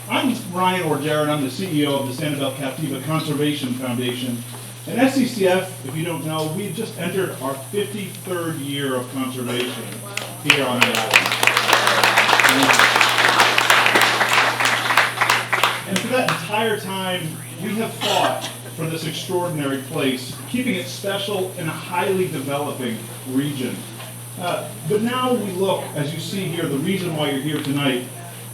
I'm Ryan Orgera, I'm the CEO of the Sanibel Captiva Conservation Foundation. And SCCF, if you don't know, we've just entered our 53rd year of conservation here on the island. And for that entire time, we have fought for this extraordinary place, keeping it special in a highly developing region. But now we look, as you see here, the reason why you're here tonight,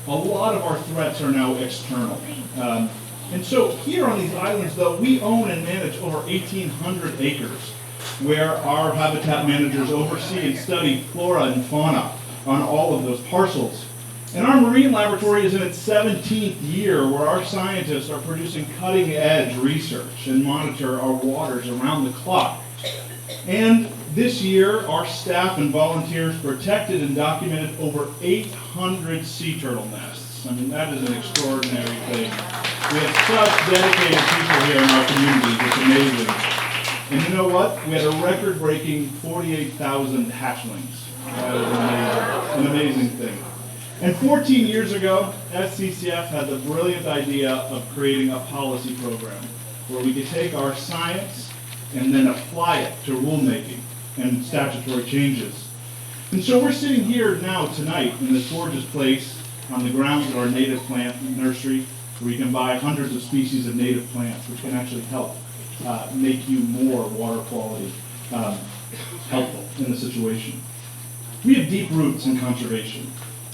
a lot of our threats are now external. And so here on these islands, though, we own and manage over 1,800 acres where our habitat managers oversee and study flora and fauna on all of those parcels. And our marine laboratory is in its 17th year where our scientists are producing cutting-edge research and monitor our waters around the clock. And this year, our staff and volunteers protected and documented over 800 sea turtle nests. I mean, that is an extraordinary thing. We have such dedicated people here in our community. It's amazing. And you know what? We had a record-breaking 48,000 hatchlings. That is amazing. An amazing thing. And 14 years ago, SCCF had the brilliant idea of creating a policy program where we could take our science and then apply it to rulemaking and statutory changes. And so we're sitting here now tonight in this gorgeous place on the grounds of our native plant nursery where you can buy hundreds of species of native plants which can actually help make you more water quality helpful in the situation. We have deep roots in conservation.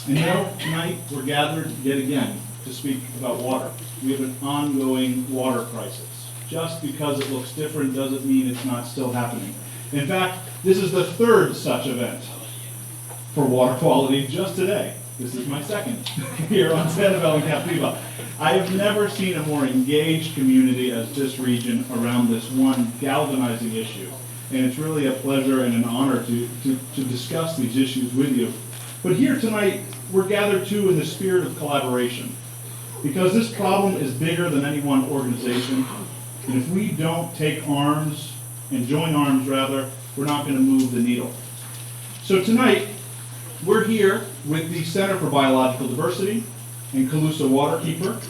And you know, tonight we're gathered yet again to speak about water. We have an ongoing water crisis. Just because it looks different doesn't mean it's not still happening. In fact, this is the third such event for water quality just today. This is my second here on Sanibel and Captiva. I have never seen a more engaged community as this region around this one galvanizing issue. And it's really a pleasure and an honor to discuss these issues with you. But here tonight, we're gathered too in the spirit of collaboration. Because this problem is bigger than any one organization. And if we don't take arms, and join arms rather, we're not going to move the needle. So tonight, we're here with the Center for Biological Diversity and Calusa Waterkeeper.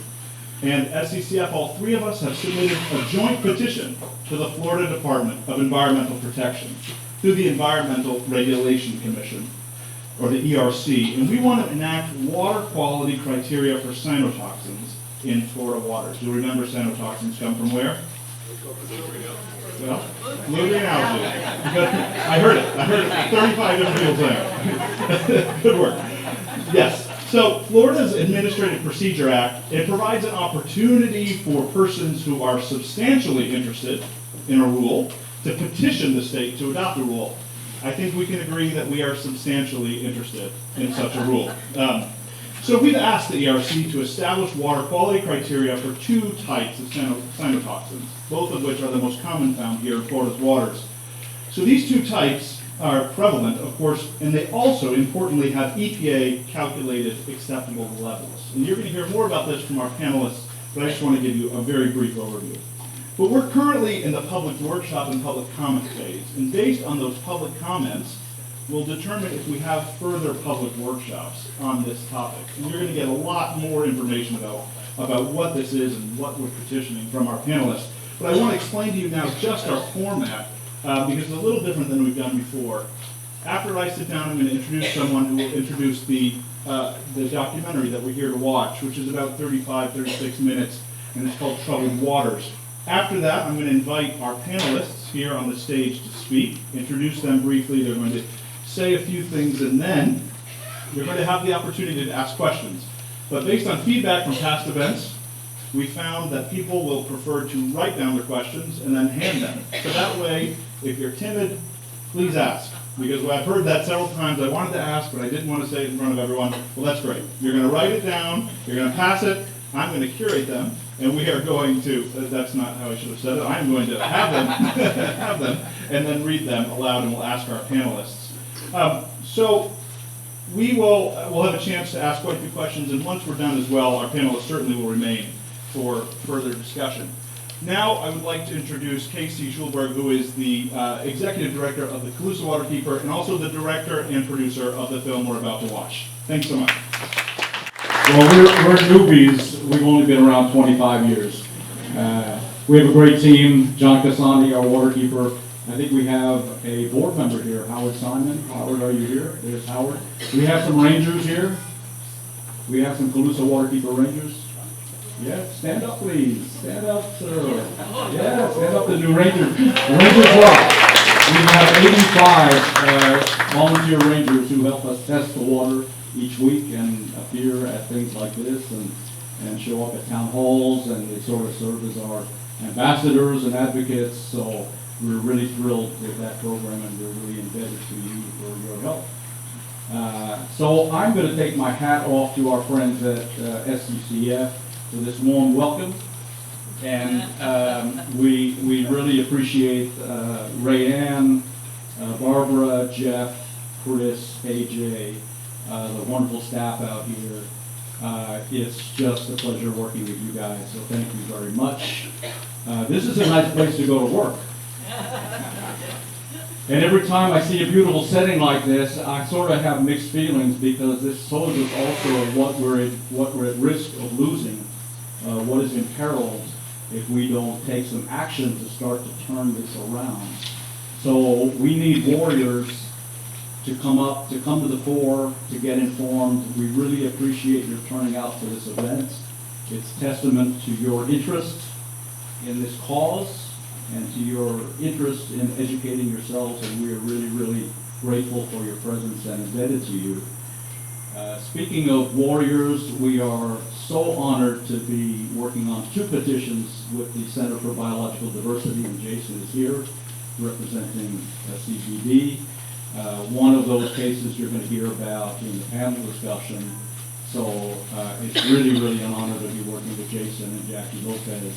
And SCCF, all three of us have submitted a joint petition to the Florida Department of Environmental Protection through the Environmental Regulation Commission, or the ERC. And we want to enact water quality criteria for cyanotoxins in Florida waters. You'll remember cyanotoxins come from where? Well, blue-green algae. I heard it 35 different people there. Good work. Yes. So Florida's Administrative Procedure Act, it provides an opportunity for persons who are substantially interested in a rule to petition the state to adopt a rule. I think we can agree that we are substantially interested in such a rule. So we've asked the ERC to establish water quality criteria for two types of cyanotoxins, both of which are the most common found here in Florida's waters. So these two types are prevalent, of course, and they also, importantly, have EPA calculated acceptable levels. And you're going to hear more about this from our panelists, but I just want to give you a very brief overview. But we're currently in the public workshop and public comment phase, and based on those public comments, we'll determine if we have further public workshops on this topic. And you're going to get a lot more information about what this is and what we're petitioning from our panelists. But I want to explain to you now just our format, because it's a little different than we've done before. After I sit down, I'm going to introduce someone who will introduce the documentary that we're here to watch, which is about 35, 36 minutes, and it's called Troubled Waters. After that, I'm going to invite our panelists here on the stage to speak, introduce them briefly. They're going to say a few things, and then you're going to have the opportunity to ask questions. But based on feedback from past events, we found that people will prefer to write down their questions and then hand them. So that way, if you're timid, please ask. Because I've heard that several times. I wanted to ask, but I didn't want to say it in front of everyone. Well, that's great. You're going to write it down, you're going to pass it, I'm going to curate them, and we are going to, that's not how I should have said it, I'm going to have them, have them, and then read them aloud, and we'll ask our panelists. So we'll have a chance to ask quite a few questions, and once we're done as well, our panelists certainly will remain for further discussion. Now I would like to introduce Casey Schulberg, who is the Executive Director of the Calusa Waterkeeper and also the Director and Producer of the film we're about to watch. Thanks so much. Well, we're newbies. We've only been around 25 years. We have a great team. John Cassani, our waterkeeper. I think we have a board member here, Howard Simon. Howard, are you here? There's Howard. We have some rangers here. We have some Calusa waterkeeper rangers. Yeah, stand up, please. Stand up, sir. Yeah, stand up, the new rangers. Rangers rock. We have 85 volunteer rangers who help us test the water each week and appear at things like this and show up at town halls, and they sort of serve as our ambassadors and advocates. So we're really thrilled with that program, and we're really indebted to you for your help. So I'm going to take my hat off to our friends at SCCF for this warm welcome. And we really appreciate Ray Ann, Barbara, Jeff, Chris, AJ, the wonderful staff out here. It's just a pleasure working with you guys, so thank you very much. This is a nice place to go to work. And every time I see a beautiful setting like this, I sort of have mixed feelings, because this shows us also what we're at risk of losing, what is imperiled if we don't take some action to start to turn this around. So we need warriors to come to the fore, to get informed. We really appreciate your turning out for this event. It's testament to your interest in this cause and to your interest in educating yourselves, and we are really, really grateful for your presence and indebted to you. Speaking of warriors, we are so honored to be working on 2 petitions with the Center for Biological Diversity, and Jason is here representing CBD. One of those cases you're going to hear about in the panel discussion. So it's really, really an honor to be working with Jason and Jackie Lopez.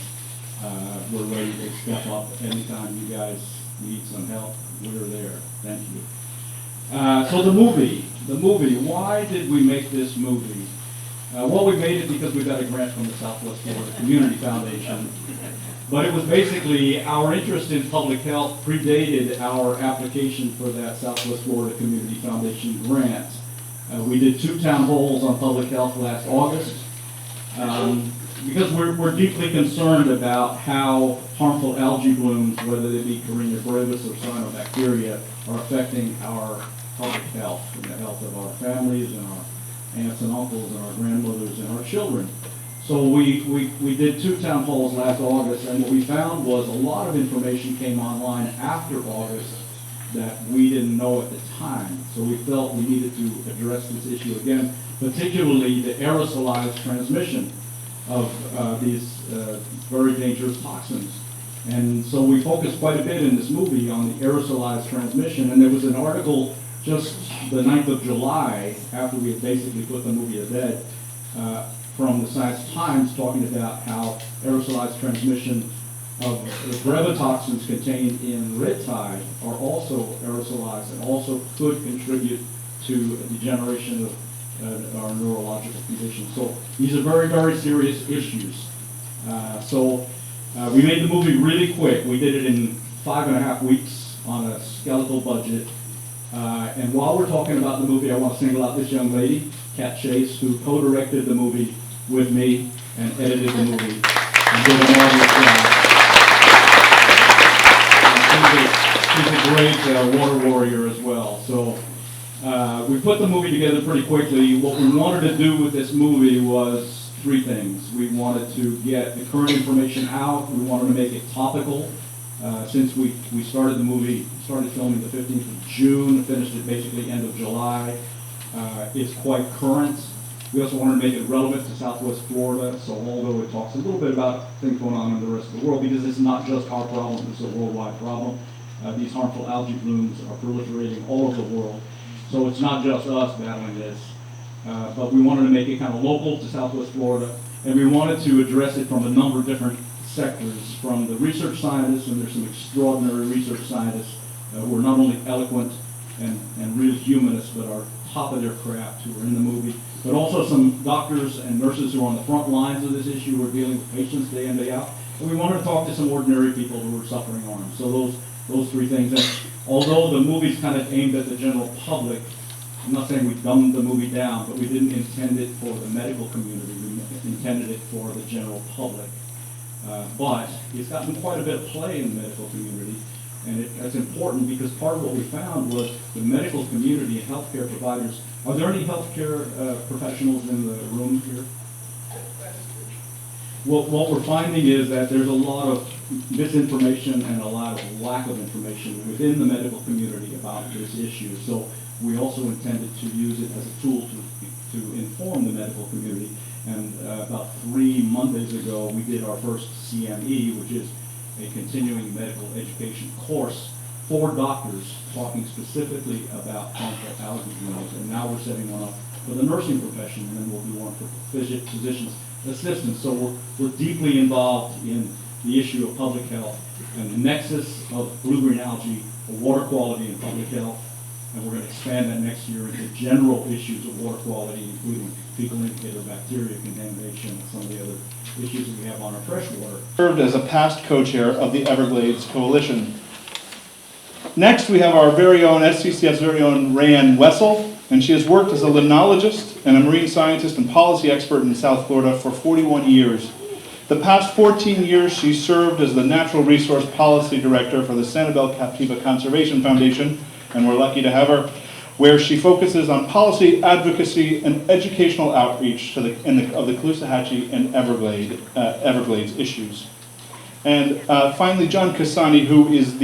We're ready to step up anytime you guys need some help. We're there. Thank you. So the movie, why did we make this movie? Well, we made it because we got a grant from the Southwest Florida Community Foundation. But it was basically our interest in public health predated our application for that Southwest Florida Community Foundation grant. We did 2 town halls on public health last August because we're deeply concerned about how harmful algae blooms, whether they be Carina brevis or cyanobacteria, are affecting our public health and the health of our families and our aunts and uncles and our grandmothers and our children. So we did 2 town halls last August, and what we found was a lot of information came online after August that we didn't know at the time. So we felt we needed to address this issue again, particularly the aerosolized transmission of these very dangerous toxins. And so we focused quite a bit in this movie on the aerosolized transmission, and there was an article just the 9th of July, after we had basically put the movie to bed, from the Science Times talking about how aerosolized transmission of the brevetoxins contained in red tide are also aerosolized and also could contribute to a degeneration of our neurological conditions. So these are very, very serious issues. We made the movie really quick. We did it in 5.5 weeks on a skeletal budget. And while we're talking about the movie, I want to single out this young lady, Kat Chase, who co-directed the movie with me and edited the movie and did a marvelous job. She's a great water warrior as well. So we put the movie together pretty quickly. What we wanted to do with this movie was 3 things. We wanted to get the current information out. We wanted to make it topical. Since we started the movie, started filming the 15th of June, finished it basically end of July. It's quite current. We also wanted to make it relevant to Southwest Florida, so although it talks a little bit about things going on in the rest of the world, because it's not just our problem, it's a worldwide problem. These harmful algae blooms are proliferating all over the world, so it's not just us battling this. But we wanted to make it kind of local to Southwest Florida, and we wanted to address it from a number of different sectors, from the research scientists, and there's some extraordinary research scientists who are not only eloquent and real humanists, but are top of their craft who are in the movie, but also some doctors and nurses who are on the front lines of this issue, who are dealing with patients day in, day out. And we wanted to talk to some ordinary people who are suffering harm. So those 3 things. And although the movie's kind of aimed at the general public, I'm not saying we dumbed the movie down, but we didn't intend it for the medical community. We intended it for the general public. But it's gotten quite a bit of play in the medical community, and that's important because part of what we found was the medical community and healthcare providers. Are there any healthcare professionals in the room here? What we're finding is that there's a lot of misinformation and a lot of lack of information within the medical community about this issue. So we also intended to use it as a tool to inform the medical community. And about 3 Mondays ago, we did our first CME, which is a continuing medical education course for doctors, talking specifically about harmful algae blooms. And now we're setting one up for the nursing profession, and then we'll do one for physicians' assistants. So we're deeply involved in the issue of public health and the nexus of blue-green algae, water quality, and public health. And we're going to expand that next year into general issues of water quality, including fecal indicator bacteria contamination and some of the other issues that we have on our fresh water. Served as a past co-chair of the Everglades Coalition. Next, we have our very own, SCCF's very own Rayanne Wessel, and she has worked as a limnologist and a marine scientist and policy expert in South Florida for 41 years. The past 14 years, she served as the Natural Resource Policy Director for the Sanibel Captiva Conservation Foundation, and we're lucky to have her, where she focuses on policy, advocacy, and educational outreach to of the Calusa and Everglades issues. And finally, John Cassani, who is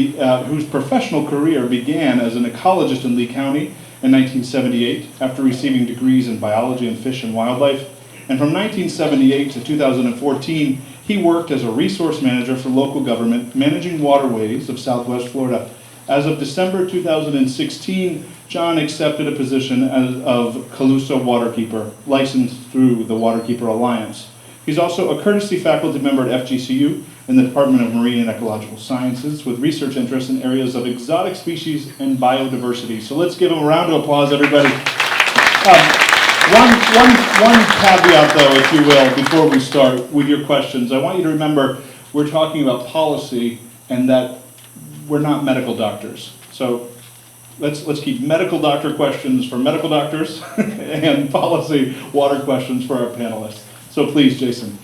whose professional career began as an ecologist in Lee County in 1978, after receiving degrees in biology and fish and wildlife. And from 1978 to 2014, he worked as a resource manager for local government, managing waterways of Southwest Florida. As of December 2016, John accepted a position of Calusa Waterkeeper, licensed through the Waterkeeper Alliance. He's also a courtesy faculty member at FGCU in the Department of Marine and Ecological Sciences with research interests in areas of exotic species and biodiversity. So let's give him a round of applause, everybody. One caveat, though, if you will, before we start with your questions. I want you to remember we're talking about policy and that we're not medical doctors. So let's keep medical doctor questions for medical doctors and policy water questions for our panelists. So please, Jason.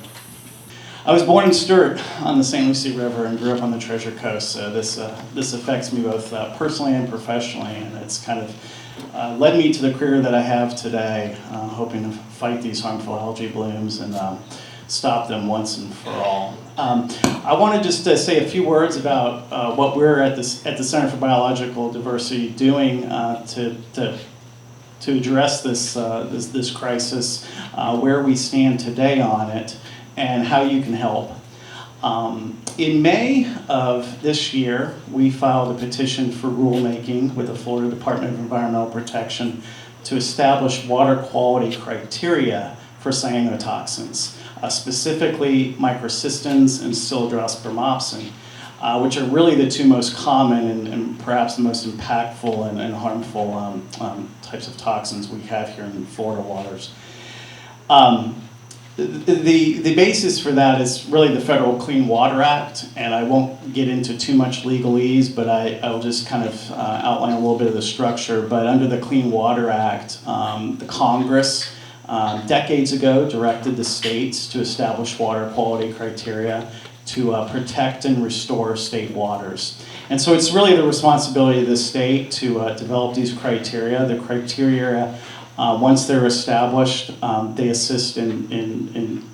I was born in Stewart on the St. Lucie River and grew up on the Treasure Coast. So this affects me both personally and professionally, and it's kind of led me to the career that I have today, hoping to fight these harmful algae blooms and stop them once and for all. I wanted just to say a few words about what we're at the Center for Biological Diversity doing to address this crisis, where we stand today on it, and how you can help. In May of this year, we filed a petition for rulemaking with the Florida Department of Environmental Protection to establish water quality criteria for cyanotoxins, specifically microcystins and Psilodrospermopsin, which are really the two most common and perhaps the most impactful and harmful types of toxins we have here in Florida waters. The basis for that is really the Federal Clean Water Act, and I won't get into too much legalese, but I'll just kind of outline a little bit of the structure. But under the Clean Water Act, the Congress decades ago directed the states to establish water quality criteria to protect and restore state waters. And so it's really the responsibility of the state to develop these criteria. The criteria, once they're established, they assist in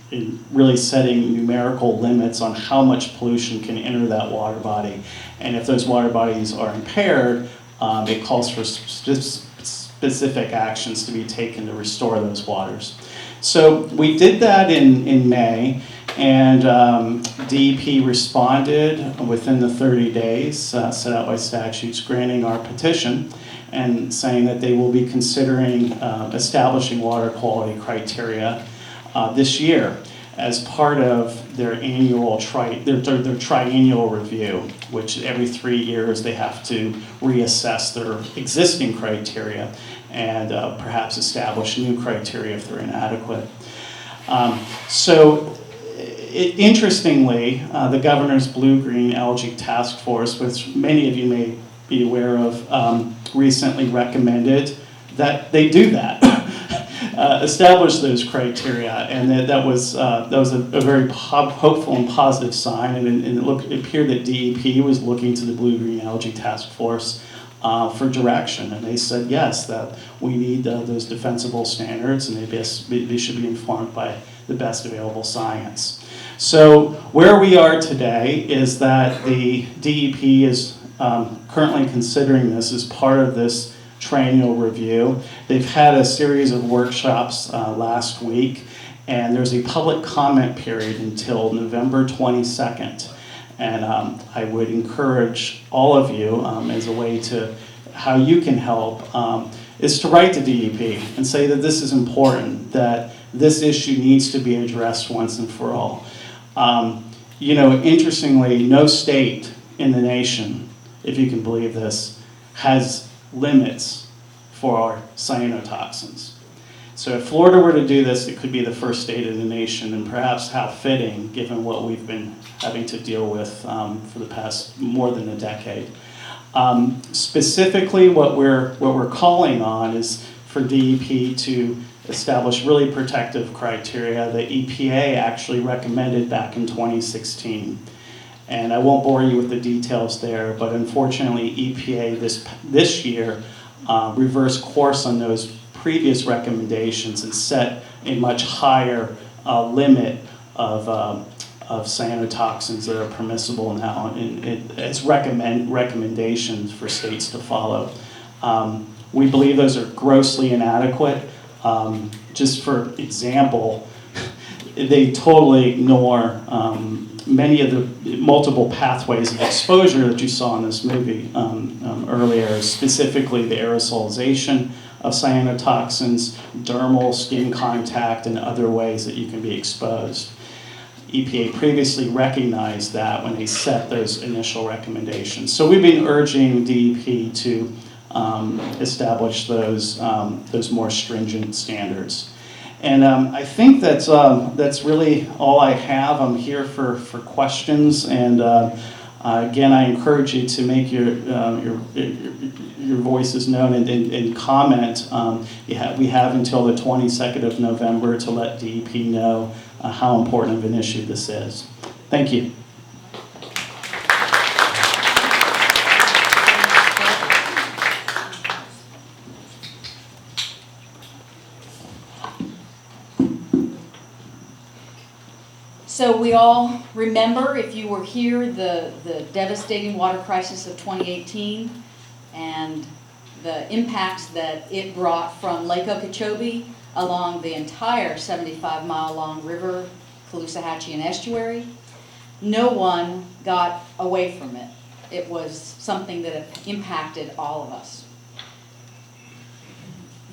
really setting numerical limits on how much pollution can enter that water body. And if those water bodies are impaired, it calls for specific actions to be taken to restore those waters. So we did that in May, and DEP responded within the 30 days set out by statutes granting our petition and saying that they will be considering establishing water quality criteria this year as part of their annual their triennial review, which every 3 years they have to reassess their existing criteria and perhaps establish new criteria if they're inadequate. Interestingly, the Governor's Blue-Green Algae Task Force, which many of you may be aware of, recently recommended that they do that, establish those criteria, and that was a very hopeful and positive sign, and it appeared that DEP was looking to the Blue-Green Algae Task Force for direction, and they said yes, that we need those defensible standards, and they should be informed by the best available science. So where we are today is that the DEP is currently considering this as part of this triennial review. They've had a series of workshops last week, and there's a public comment period until November 22nd. And I would encourage all of you, as a way to how you can help, is to write to DEP and say that this is important, that this issue needs to be addressed once and for all. You know, interestingly, no state in the nation, if you can believe this, has limits for cyanotoxins. So if Florida were to do this, it could be the first state in the nation, and perhaps how fitting given what we've been having to deal with for the past more than a decade. Specifically, what we're calling on is for DEP to establish really protective criteria that EPA actually recommended back in 2016. And I won't bore you with the details there, but unfortunately EPA this year reversed course on those previous recommendations and set a much higher limit of cyanotoxins that are permissible now, and it's recommendations for states to follow. We believe those are grossly inadequate. Just for example, they totally ignore many of the multiple pathways of exposure that you saw in this movie earlier, specifically the aerosolization of cyanotoxins, dermal skin contact, and other ways that you can be exposed. EPA previously recognized that when they set those initial recommendations. So we've been urging DEP to establish those more stringent standards. And I think that's really all I have. I'm here for questions, and again, I encourage you to make your voices known and comment. We have until the 22nd of November to let DEP know how important of an issue this is. Thank you. So we all remember, if you were here, the devastating water crisis of 2018 and the impacts that it brought from Lake Okeechobee along the entire 75-mile-long river, Calusa and estuary. No one got away from it. It was something that impacted all of us.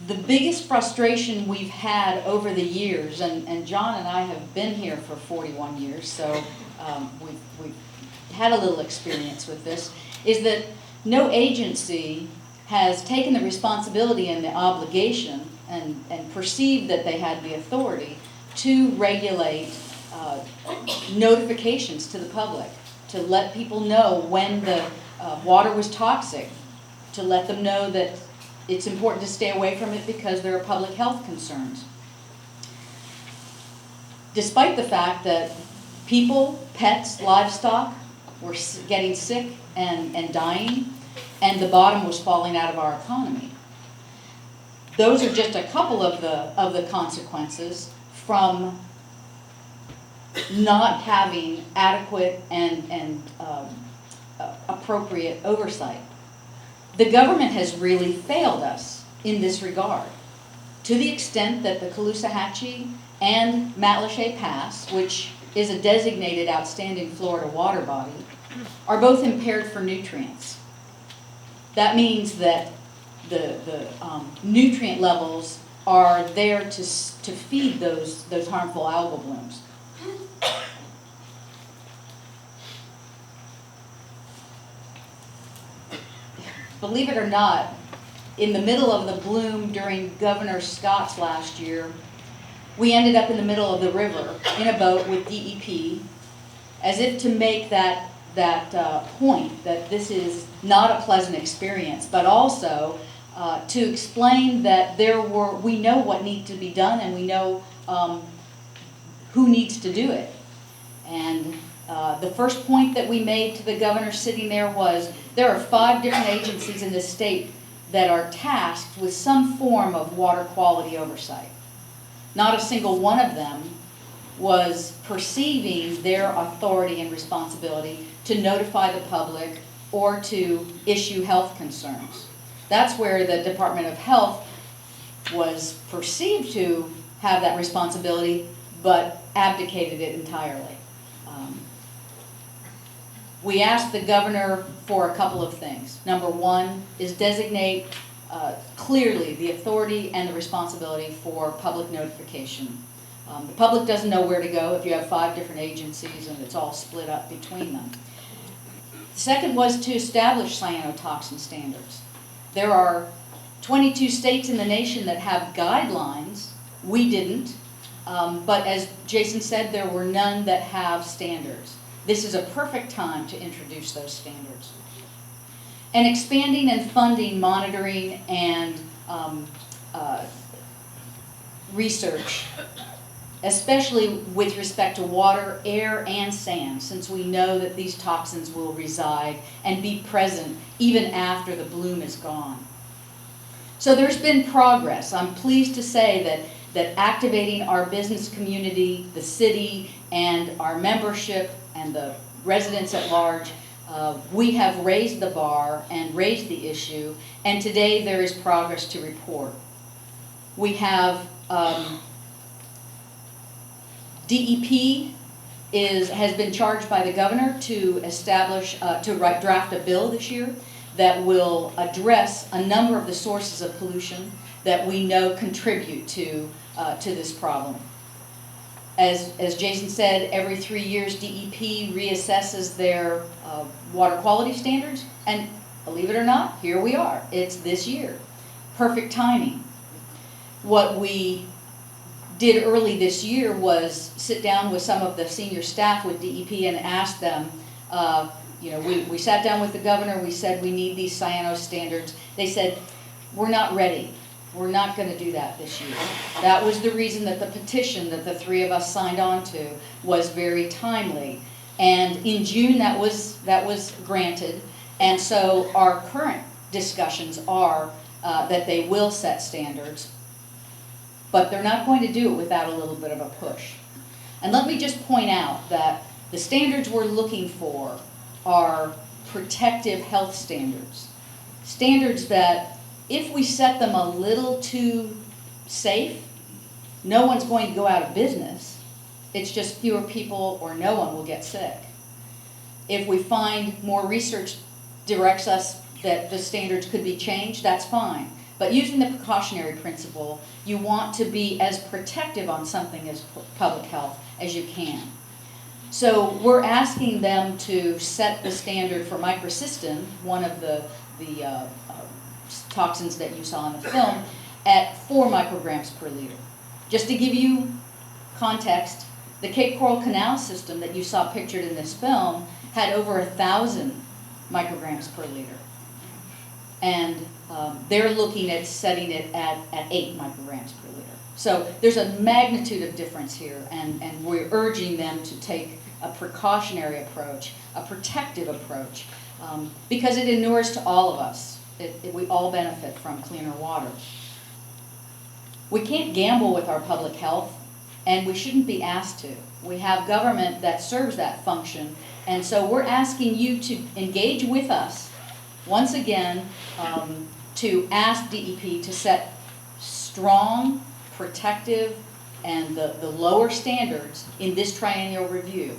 The biggest frustration we've had over the years, and John and I have been here for 41 years, so we've had a little experience with this, is that no agency has taken the responsibility and the obligation and perceived that they had the authority to regulate notifications to the public, to let people know when the water was toxic, to let them know that it's important to stay away from it because there are public health concerns. Despite the fact that people, pets, livestock were getting sick and dying, and the bottom was falling out of our economy. Those are just a couple of the consequences from not having adequate and appropriate oversight. The government has really failed us in this regard, to the extent that the Calusa and Matlacha Pass, which is a designated outstanding Florida water body, are both impaired for nutrients. That means that the nutrient levels are there to feed those harmful algal blooms. Believe it or not, in the middle of the bloom during Governor Scott's last year, we ended up in the middle of the river in a boat with DEP, as if to make that point that this is not a pleasant experience, but also to explain that we know what needs to be done and we know who needs to do it. And the first point that we made to the governor sitting there was, there are 5 different agencies in this state that are tasked with some form of water quality oversight. Not a single one of them was perceiving their authority and responsibility to notify the public or to issue health concerns. That's where the Department of Health was perceived to have that responsibility, but abdicated it entirely. We asked the governor for a couple of things. Number one is designate clearly the authority and the responsibility for public notification. The public doesn't know where to go if you have 5 different agencies and it's all split up between them. The second was to establish cyanotoxin standards. There are 22 states in the nation that have guidelines. We didn't. But as Jason said, there were none that have standards. This is a perfect time to introduce those standards. And expanding and funding monitoring and research, especially with respect to water, air, and sand, since we know that these toxins will reside and be present even after the bloom is gone. So there's been progress. I'm pleased to say that activating our business community, the city, and our membership and the residents at large, we have raised the bar and raised the issue, and today there is progress to report. We have DEP has been charged by the governor to establish, draft a bill this year that will address a number of the sources of pollution that we know contribute to this problem. As Jason said, every 3 years DEP reassesses their water quality standards, and believe it or not, here we are. It's this year. Perfect timing. What we did early this year was sit down with some of the senior staff with DEP and ask them, we sat down with the governor, we said we need these cyano standards. They said, we're not ready. We're not going to do that this year. That was the reason that the petition that the 3 of us signed on to was very timely. And in June that was granted. And so our current discussions are that they will set standards, but they're not going to do it without a little bit of a push. And let me just point out that the standards we're looking for are protective health standards. Standards that if we set them a little too safe, no one's going to go out of business. It's just fewer people or no one will get sick. If we find more research directs us that the standards could be changed, that's fine. But using the precautionary principle, you want to be as protective on something as public health as you can. So we're asking them to set the standard for microcystin, one of the toxins that you saw in the film, at 4 micrograms per liter. Just to give you context, the Cape Coral Canal system that you saw pictured in this film had over 1,000 micrograms per liter. And they're looking at setting it at 8 micrograms per liter. So there's a magnitude of difference here, and we're urging them to take a precautionary approach, a protective approach, because it inures to all of us. We all benefit from cleaner water. We can't gamble with our public health, and we shouldn't be asked to. We have government that serves that function, and so we're asking you to engage with us, once again, to ask DEP to set strong, protective, and the lower standards in this triennial review.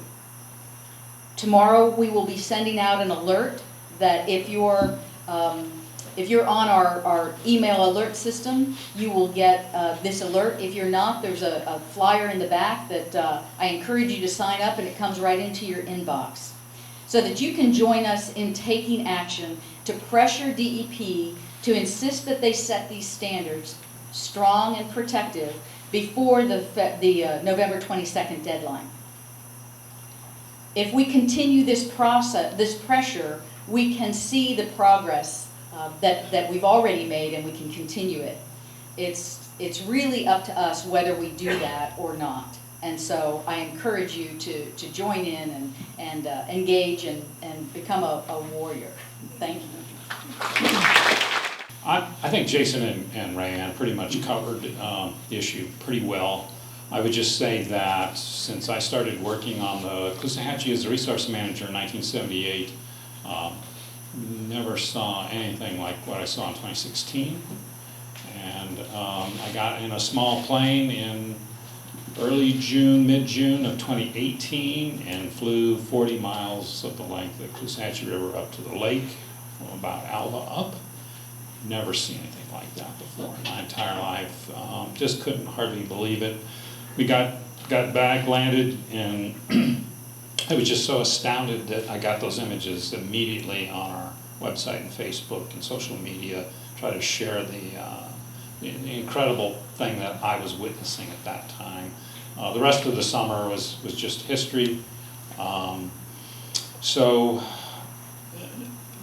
Tomorrow we will be sending out an alert that if you're on our email alert system, you will get this alert. If you're not, there's a flyer in the back that I encourage you to sign up, and it comes right into your inbox, so that you can join us in taking action to pressure DEP to insist that they set these standards strong and protective before the November 22nd deadline. If we continue this process, this pressure, we can see the progress that we've already made, and we can continue it. It's really up to us whether we do that or not. And so I encourage you to join in and engage and become a warrior. Thank you. I think Jason and Rayanne pretty much covered the issue pretty well. I would just say that since I started working on the Caloosahatchee as a resource manager in 1978, never saw anything like what I saw in 2016. And I got in a small plane in early June, mid-June of 2018 and flew 40 miles of the length of the Caloosahatchee River up to the lake, from about Alva up. Never seen anything like that before in my entire life. Just couldn't hardly believe it. We got back, landed, and I was just so astounded that I got those images immediately on our website and Facebook and social media, try to share the incredible thing that I was witnessing at that time. The rest of the summer was just history. So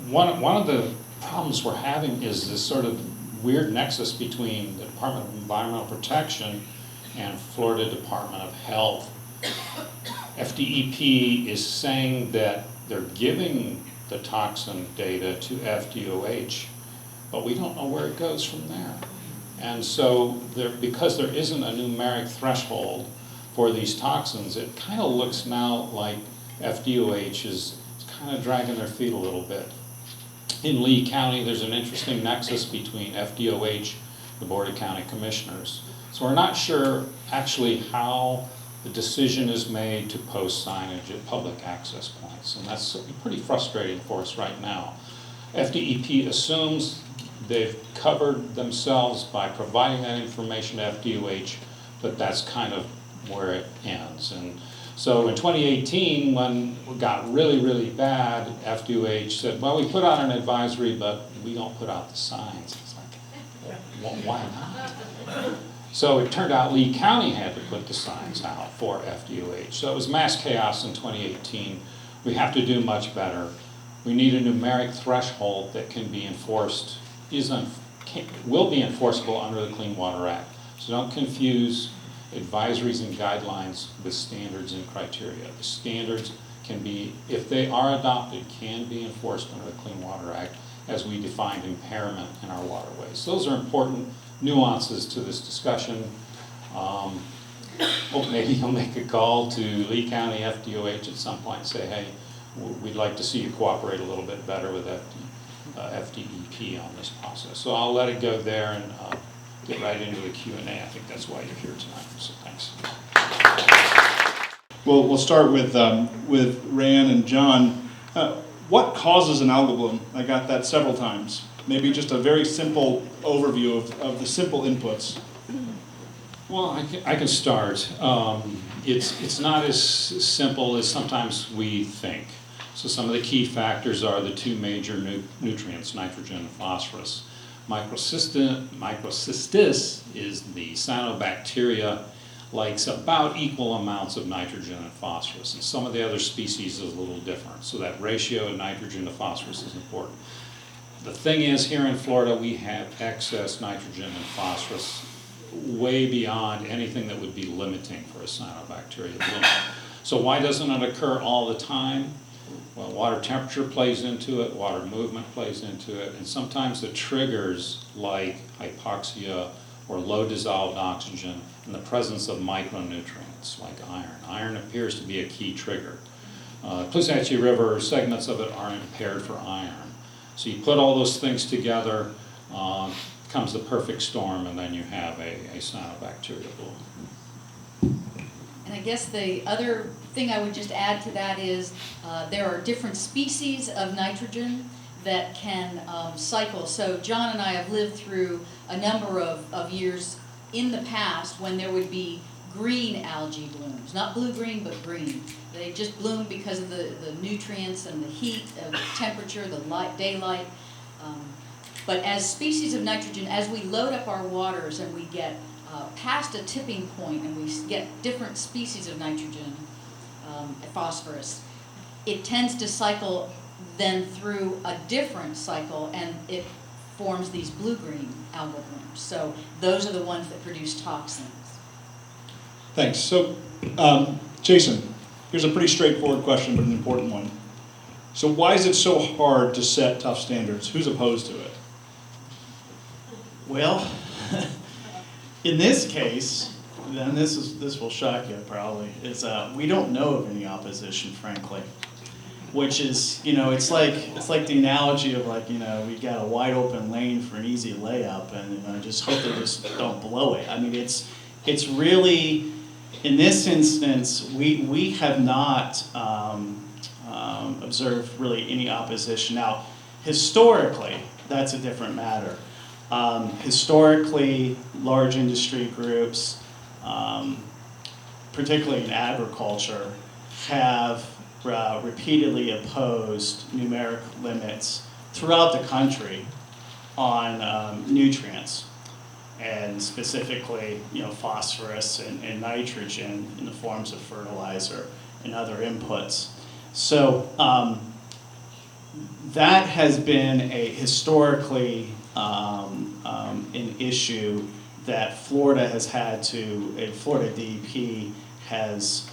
one of the problems we're having is this sort of weird nexus between the Department of Environmental Protection and Florida Department of Health. FDEP is saying that they're giving the toxin data to FDOH, but we don't know where it goes from there. And so because there isn't a numeric threshold for these toxins, it kind of looks now like FDOH is kind of dragging their feet a little bit. In Lee County, there's an interesting nexus between FDOH, the Board of County Commissioners. So we're not sure actually how the decision is made to post signage at public access points, and that's pretty frustrating for us right now. FDEP assumes they've covered themselves by providing that information to FDOH, but that's kind of where it ends. And so in 2018, when it got really, really bad, FDOH said, well, we put out an advisory, but we don't put out the signs. It's like, well, why not? So it turned out Lee County had to put the signs out for FDOH. So it was mass chaos in 2018. We have to do much better. We need a numeric threshold that can be enforced, will be enforceable under the Clean Water Act. So don't confuse advisories and guidelines with standards and criteria. The standards can be, if they are adopted, can be enforced under the Clean Water Act as we defined impairment in our waterways. So those are important nuances to this discussion. Maybe you'll make a call to Lee County FDOH at some point and say, hey, we'd like to see you cooperate a little bit better with FDEP on this process. So I'll let it go there and get right into the Q&A. I think that's why you're here tonight, so thanks. Well, we'll start with Rayanne and John. What causes an algal bloom? I got that several times. Maybe just a very simple overview of the simple inputs. Well, I can start. It's not as simple as sometimes we think. So some of the key factors are the two major nutrients, nitrogen and phosphorus. Microcystis is the cyanobacteria, likes about equal amounts of nitrogen and phosphorus, and some of the other species is a little different. So that ratio of nitrogen to phosphorus is important. The thing is, here in Florida, we have excess nitrogen and phosphorus way beyond anything that would be limiting for a cyanobacteria bloom. So why doesn't it occur all the time? Well, water temperature plays into it, water movement plays into it, and sometimes the triggers like hypoxia or low dissolved oxygen and the presence of micronutrients like iron. Iron appears to be a key trigger. Caloosahatchee River, segments of it are impaired for iron. So you put all those things together, comes the perfect storm, and then you have a cyanobacteria bloom. And I guess the other thing I would just add to that is there are different species of nitrogen that can cycle. So John and I have lived through a number of years in the past when there would be green algae blooms, not blue-green, but green. They just bloom because of the nutrients and the heat, the temperature, the daylight. But as species of nitrogen, as we load up our waters and we get past a tipping point and we get different species of nitrogen, phosphorus, it tends to cycle then through a different cycle, and it forms these blue-green algal blooms. So those are the ones that produce toxins. Thanks. So, Jason, here's a pretty straightforward question, but an important one. So why is it so hard to set tough standards? Who's opposed to it? Well, in this case, then this will shock you probably, is we don't know of any opposition, frankly. Which is, it's like the analogy of like, we got a wide open lane for an easy layup, and just hope they just don't blow it. I mean, it's really, in this instance, we have not observed really any opposition. Now, historically, that's a different matter. Historically, large industry groups, particularly in agriculture, have repeatedly opposed numeric limits throughout the country on nutrients, and specifically, phosphorus and nitrogen in the forms of fertilizer and other inputs. So that has been a historically an issue that Florida has had to, Florida DEP has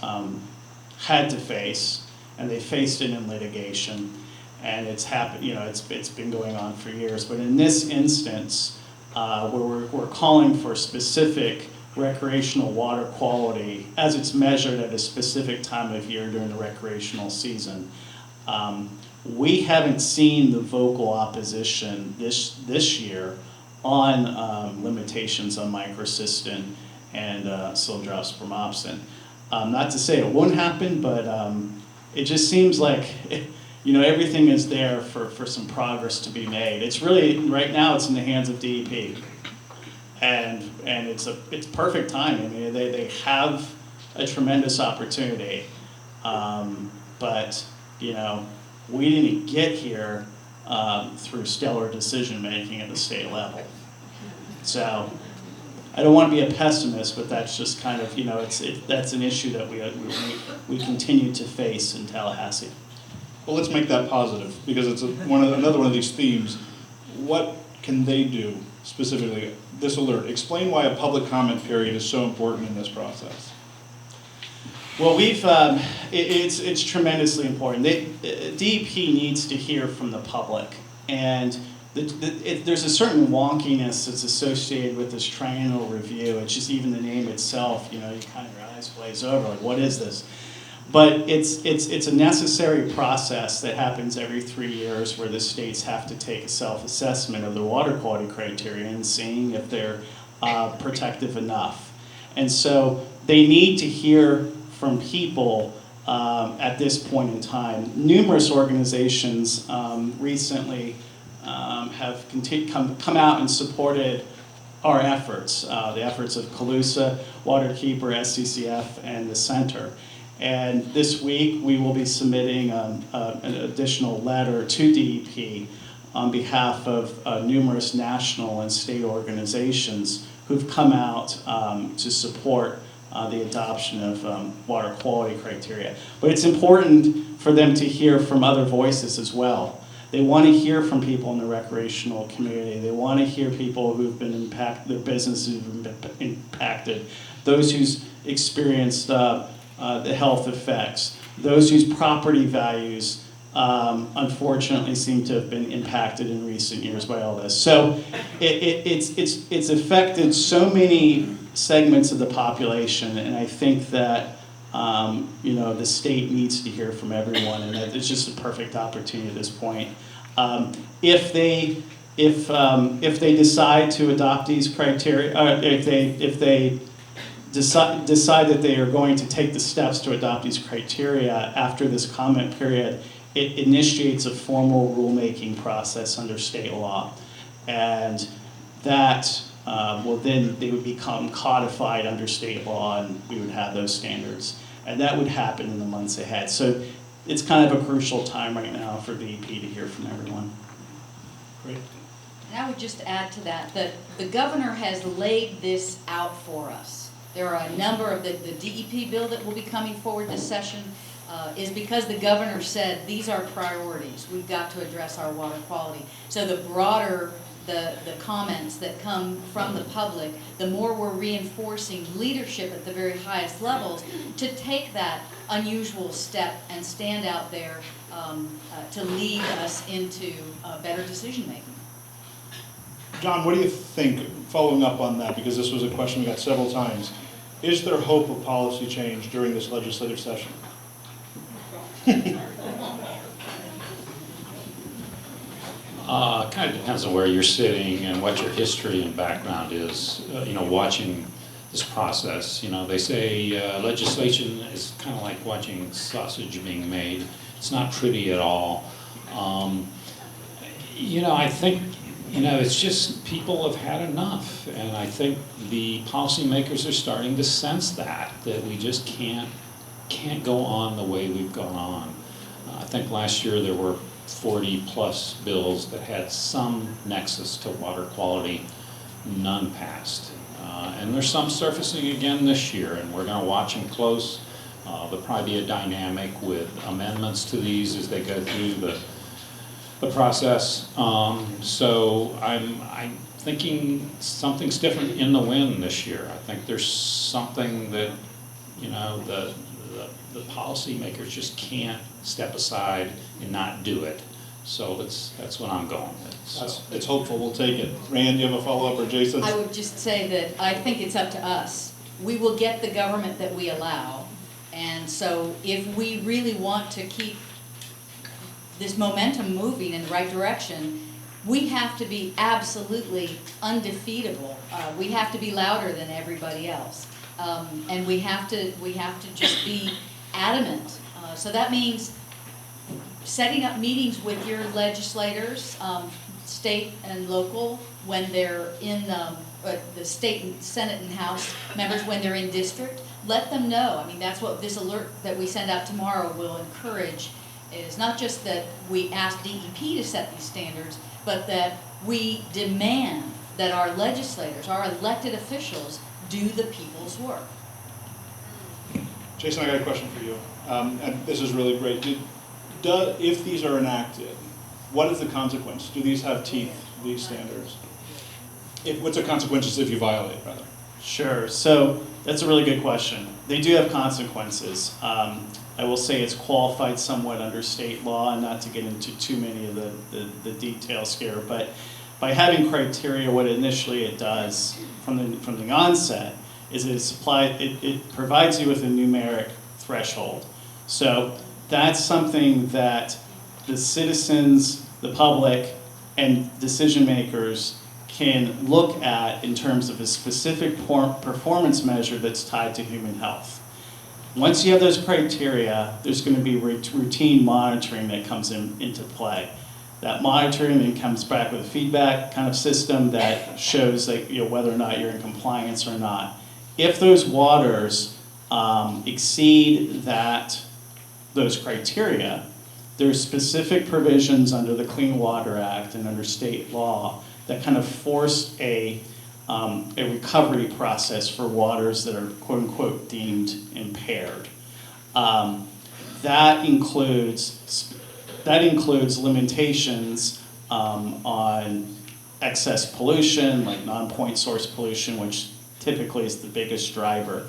had to face, and they faced it in litigation, and it's happened. It's been going on for years. But in this instance, where we're calling for specific recreational water quality as it's measured at a specific time of year during the recreational season, we haven't seen the vocal opposition this year on limitations on microcystin and Silodrops bromopsin. Not to say it won't happen, but it just seems like everything is there for some progress to be made. It's really, right now, it's in the hands of DEP, and it's perfect timing. I mean, they have a tremendous opportunity, but we didn't get here through stellar decision making at the state level. So I don't want to be a pessimist, but that's just kind of, that's an issue that we continue to face in Tallahassee. Well, let's make that positive, because it's another one of these themes. What can they do specifically? This alert. Explain why a public comment period is so important in this process. Well, it's tremendously important. DEP needs to hear from the public, and there's a certain wonkiness that's associated with this triennial review. It's just even the name itself, you kind of, your eyes glaze over, like, what is this? But it's a necessary process that happens every 3 years, where the states have to take a self-assessment of their water quality criteria and seeing if they're protective enough. And so they need to hear from people at this point in time. Numerous organizations recently have come out and supported our efforts, the efforts of Calusa, Waterkeeper, SCCF, and the Center. And this week we will be submitting an additional letter to DEP on behalf of numerous national and state organizations who've come out to support the adoption of water quality criteria. But it's important for them to hear from other voices as well. They want to hear from people in the recreational community. They want to hear people who've been impacted, their businesses have been impacted, those who's experienced the health effects, those whose property values unfortunately seem to have been impacted in recent years by all this. So it's affected so many segments of the population, and I think that the state needs to hear from everyone, and that it's just a perfect opportunity at this point. If they decide to adopt these criteria, if they decide that they are going to take the steps to adopt these criteria after this comment period, it initiates a formal rulemaking process under state law, and that they would become codified under state law, and we would have those standards, and that would happen in the months ahead. So it's kind of a crucial time right now for DEP to hear from everyone. Great. And I would just add to that the governor has laid this out for us. There are a number of the DEP bill that will be coming forward this session. is because the governor said these are priorities. We've got to address our water quality. So the broader the comments that come from the public, the more we're reinforcing leadership at the very highest levels to take that unusual step and stand out there to lead us into better decision making. John, what do you think, following up on that, because this was a question we got several times, is there hope of policy change during this legislative session? Kind of depends on where you're sitting and what your history and background is, watching this process. They say legislation is kind of like watching sausage being made. It's not pretty at all. I think, it's just people have had enough. And I think the policymakers are starting to sense that we just can't go on the way we've gone on. I think last year there were 40-plus bills that had some nexus to water quality, none passed. And there's some surfacing again this year, and we're going to watch them close. There'll probably be a dynamic with amendments to these as they go through the process. So I'm thinking something's different in the wind this year. I think there's something that, the policymakers just can't step aside and not do it. So that's what I'm going with. So. It's hopeful, we'll take it. Rand, do you have a follow-up, or Jason? I would just say that I think it's up to us. We will get the government that we allow. And so if we really want to keep this momentum moving in the right direction, we have to be absolutely undefeatable. We have to be louder than everybody else. And we have to just be adamant. So that means setting up meetings with your legislators, state and local, when they're in the state and Senate and House members, when they're in district. Let them know. I mean, that's what this alert that we send out tomorrow will encourage, is not just that we ask DEP to set these standards, but that we demand that our legislators, our elected officials, do the people's work. Jason, I got a question for you. And this is really great. If these are enacted, what is the consequence? Do these have teeth, these standards? What's the consequences if you violate, rather? Sure. So that's a really good question. They do have consequences. I will say it's qualified somewhat under state law, and not to get into too many of the details here, but by having criteria, what initially it does from the onset is it provides you with a numeric threshold. So that's something that the citizens, the public, and decision makers can look at in terms of a specific performance measure that's tied to human health. Once you have those criteria, there's going to be routine monitoring that comes into play. That monitoring then comes back with a feedback kind of system that shows that, whether or not you're in compliance or not. If those waters exceed those criteria, there's specific provisions under the Clean Water Act and under state law that kind of force a recovery process for waters that are quote unquote deemed impaired. That includes limitations on excess pollution, like non-point source pollution, which typically is the biggest driver.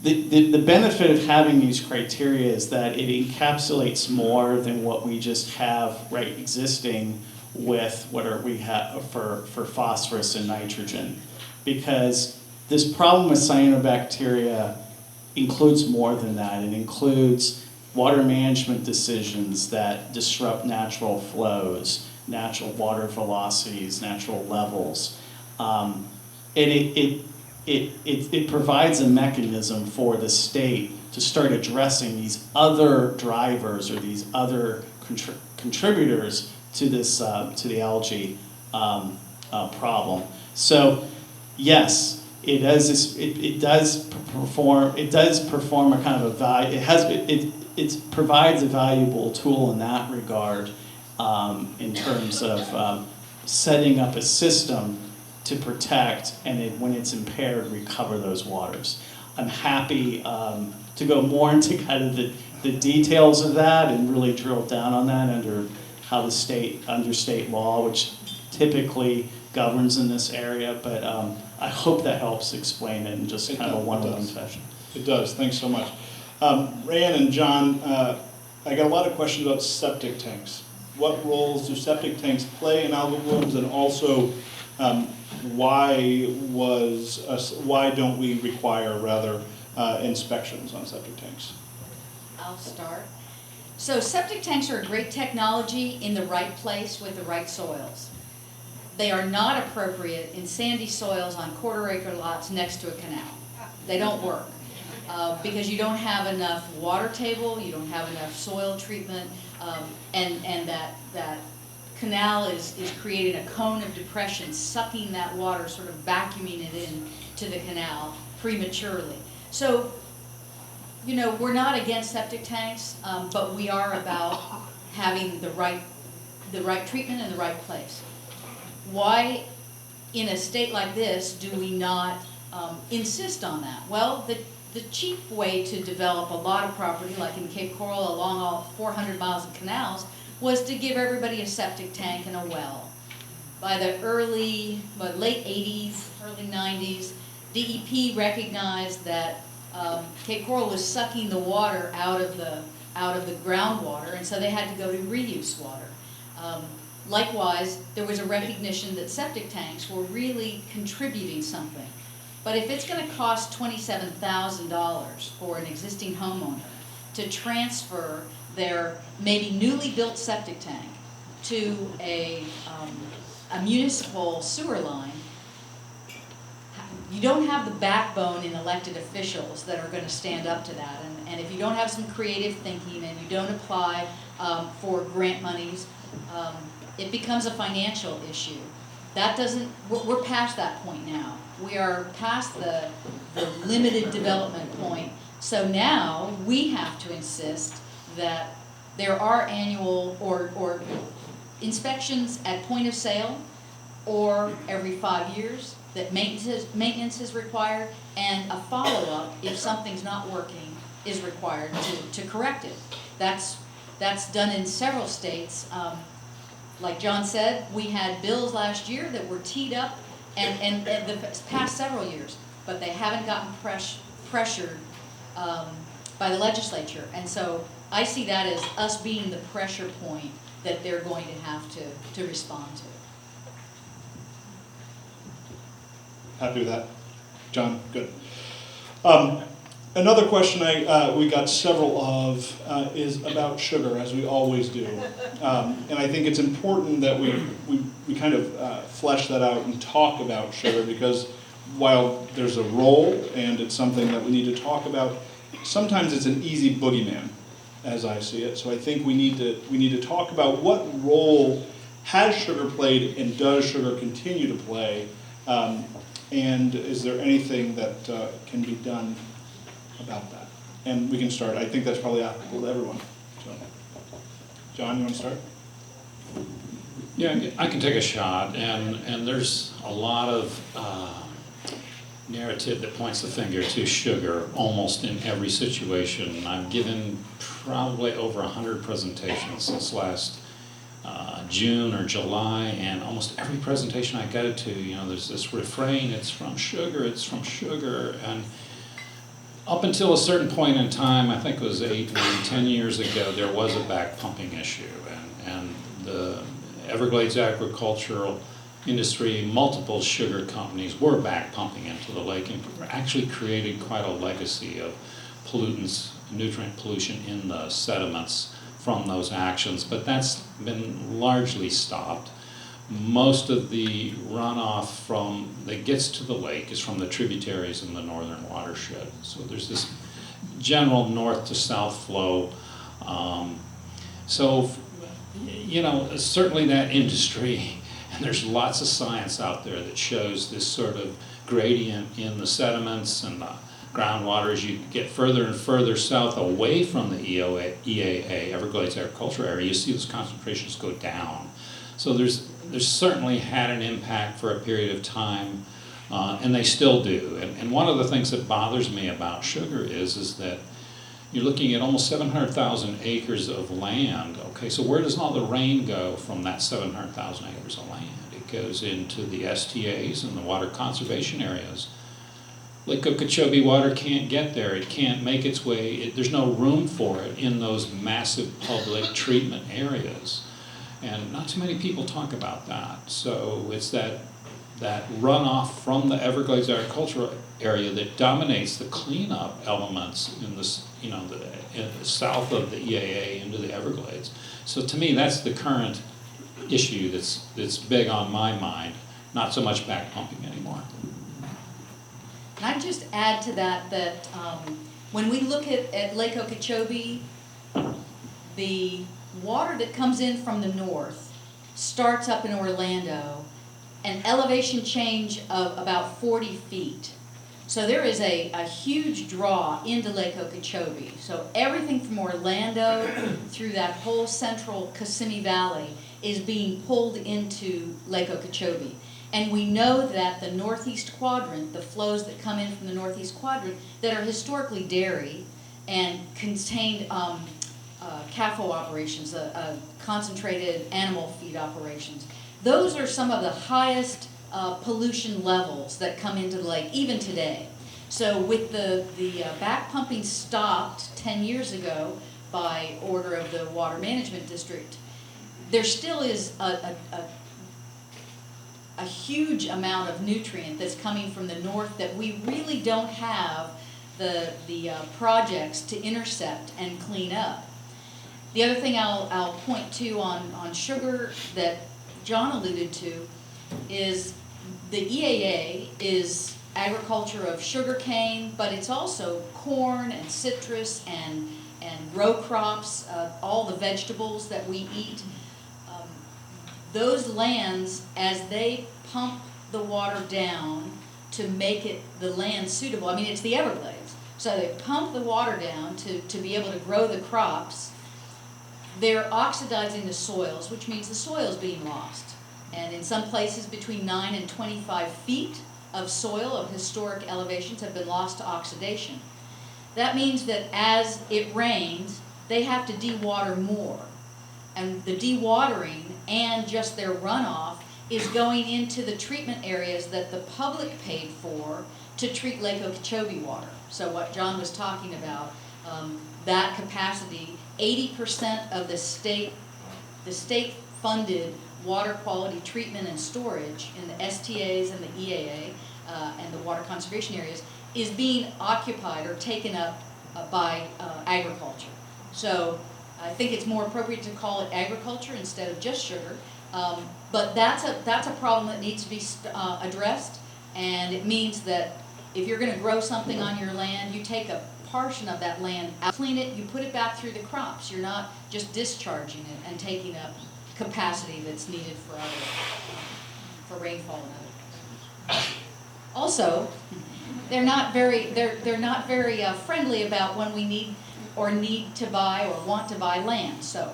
The benefit of having these criteria is that it encapsulates more than what we just have existing with we have for phosphorus and nitrogen, because this problem with cyanobacteria includes more than that. It includes water management decisions that disrupt natural flows, natural water velocities, natural levels. It provides a mechanism for the state to start addressing these other drivers or these other contributors to this to the algae problem. So yes, it does perform a kind of a value. It provides a valuable tool in that regard in terms of setting up a system to protect and when it's impaired, recover those waters. I'm happy to go more into kind of the the details of that and really drill down on that under state law, which typically governs in this area, but I hope that helps explain it in just kind of a one-on-one fashion. It does, thanks so much. Rand and John, I got a lot of questions about septic tanks. What roles do septic tanks play in algal blooms, and also why don't we require, rather, inspections on septic tanks? I'll start. So septic tanks are a great technology in the right place with the right soils. They are not appropriate in sandy soils on quarter-acre lots next to a canal. They don't work because you don't have enough water table, you don't have enough soil treatment, and that canal is creating a cone of depression, sucking that water, sort of vacuuming it in to the canal prematurely. So, you know, we're not against septic tanks, but we are about having the right treatment in the right place. Why, in a state like this, do we not insist on that? Well, the cheap way to develop a lot of property, like in Cape Coral along all 400 miles of canals, was to give everybody a septic tank and a well. By the late 80s, early 90s, DEP recognized that Cape Coral was sucking the water out of the groundwater, and so they had to go to reuse water. Likewise, there was a recognition that septic tanks were really contributing something. But if it's going to cost $27,000 for an existing homeowner to transfer their maybe newly built septic tank to a municipal sewer line, you don't have the backbone in elected officials that are going to stand up to that. And if you don't have some creative thinking and you don't apply for grant monies, it becomes a financial issue. We're past that point now. We are past the limited development point. So now we have to insist that there are annual or inspections at point of sale or every 5 years, that maintenance is required, and a follow-up if something's not working is required to correct it. That's done in several states. Like John said, we had bills last year that were teed up and the past several years, but they haven't gotten pressured by the legislature. And so I see that as us being the pressure point that they're going to have to respond to. Happy with that? John, good. Another question we got several of is about sugar, as we always do. And I think it's important that we kind of flesh that out and talk about sugar, because while there's a role and it's something that we need to talk about, sometimes it's an easy boogeyman, as I see it. So I think we need to talk about what role has sugar played and does sugar continue to play, and is there anything that can be done about that? And we can start. I think that's probably applicable to everyone. So, John, you want to start? Yeah, I can take a shot, and there's a lot of narrative that points the finger to sugar almost in every situation. I've given probably over 100 presentations since last June or July, and almost every presentation I go to, there's this refrain, it's from sugar, and up until a certain point in time, I think it was 8, 9, 10 years ago, there was a back pumping issue, and the Everglades agricultural industry, multiple sugar companies were back pumping into the lake and actually created quite a legacy of pollutants, nutrient pollution in the sediments from those actions, but that's been largely stopped. Most of the runoff that gets to the lake is from the tributaries in the northern watershed. So there's this general north to south flow. Certainly that industry, and there's lots of science out there that shows this sort of gradient in the sediments and the groundwater as you get further and further south away from the EAA, Everglades Agriculture Area, you see those concentrations go down. So there's certainly had an impact for a period of time, and they still do. And one of the things that bothers me about sugar is that you're looking at almost 700,000 acres of land. Okay, so where does all the rain go from that 700,000 acres of land? It goes into the STAs and the water conservation areas. Lake Okeechobee water can't get there. It can't make its way. There's no room for it in those massive public treatment areas. And not too many people talk about that. So it's that runoff from the Everglades agricultural area that dominates the cleanup elements in this, in the south of the EAA into the Everglades. So to me, that's the current issue that's big on my mind, not so much back pumping anymore. And I'd just add to that when we look at Lake Okeechobee, the water that comes in from the north starts up in Orlando, an elevation change of about 40 feet. So there is a huge draw into Lake Okeechobee. So everything from Orlando through that whole central Kissimmee Valley is being pulled into Lake Okeechobee. And we know that the northeast quadrant, the flows that come in from the northeast quadrant that are historically dairy and contained CAFO operations, concentrated animal feed operations, those are some of the highest pollution levels that come into the lake, even today. So with the back pumping stopped 10 years ago by order of the Water Management District, there still is a huge amount of nutrient that's coming from the north that we really don't have the projects to intercept and clean up. The other thing I'll point to on sugar that John alluded to is the EAA is agriculture of sugarcane, but it's also corn and citrus and row crops, all the vegetables that we eat. Those lands, as they pump the water down to make the land suitable, I mean, it's the Everglades, so they pump the water down to be able to grow the crops. They're oxidizing the soils, which means the soil is being lost. And in some places, between 9 and 25 feet of soil of historic elevations have been lost to oxidation. That means that as it rains, they have to dewater more. And the dewatering and just their runoff is going into the treatment areas that the public paid for to treat Lake Okeechobee water. So what John was talking about, that capacity, 80% of the state-funded water quality treatment and storage in the STAs and the EAA and the water conservation areas is being occupied or taken up by agriculture. So I think it's more appropriate to call it agriculture instead of just sugar. But that's a problem that needs to be addressed, and it means that if you're going to grow something on your land, you take a portion of that land out, clean it, you put it back through the crops. You're not just discharging it and taking up capacity that's needed for rainfall and other things. Also, they're not very friendly about when we need to buy or want to buy land. So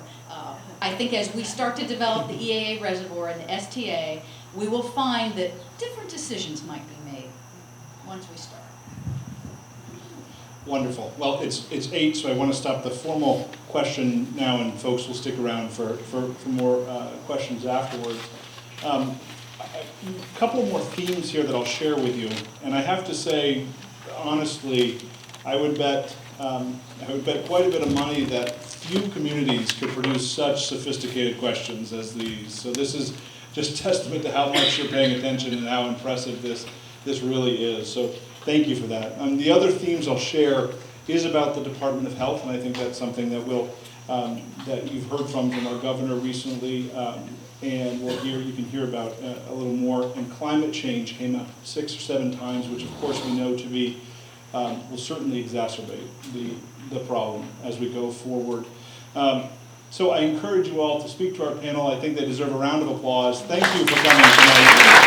I think as we start to develop the EAA reservoir and the STA, we will find that different decisions might be made once we start. Wonderful. Well, it's 8, so I want to stop the formal question now, and folks will stick around for more questions afterwards. A couple more themes here that I'll share with you, and I have to say, honestly, I would bet quite a bit of money that few communities could produce such sophisticated questions as these. So this is just testament to how much you're paying attention and how impressive this really is. So thank you for that. The other themes I'll share is about the Department of Health, and I think that's something that that you've heard from our governor recently, and you can hear about a little more. And climate change came up 6 or 7 times, which of course we know to be will certainly exacerbate the problem as we go forward. So I encourage you all to speak to our panel. I think they deserve a round of applause. Thank you for coming tonight.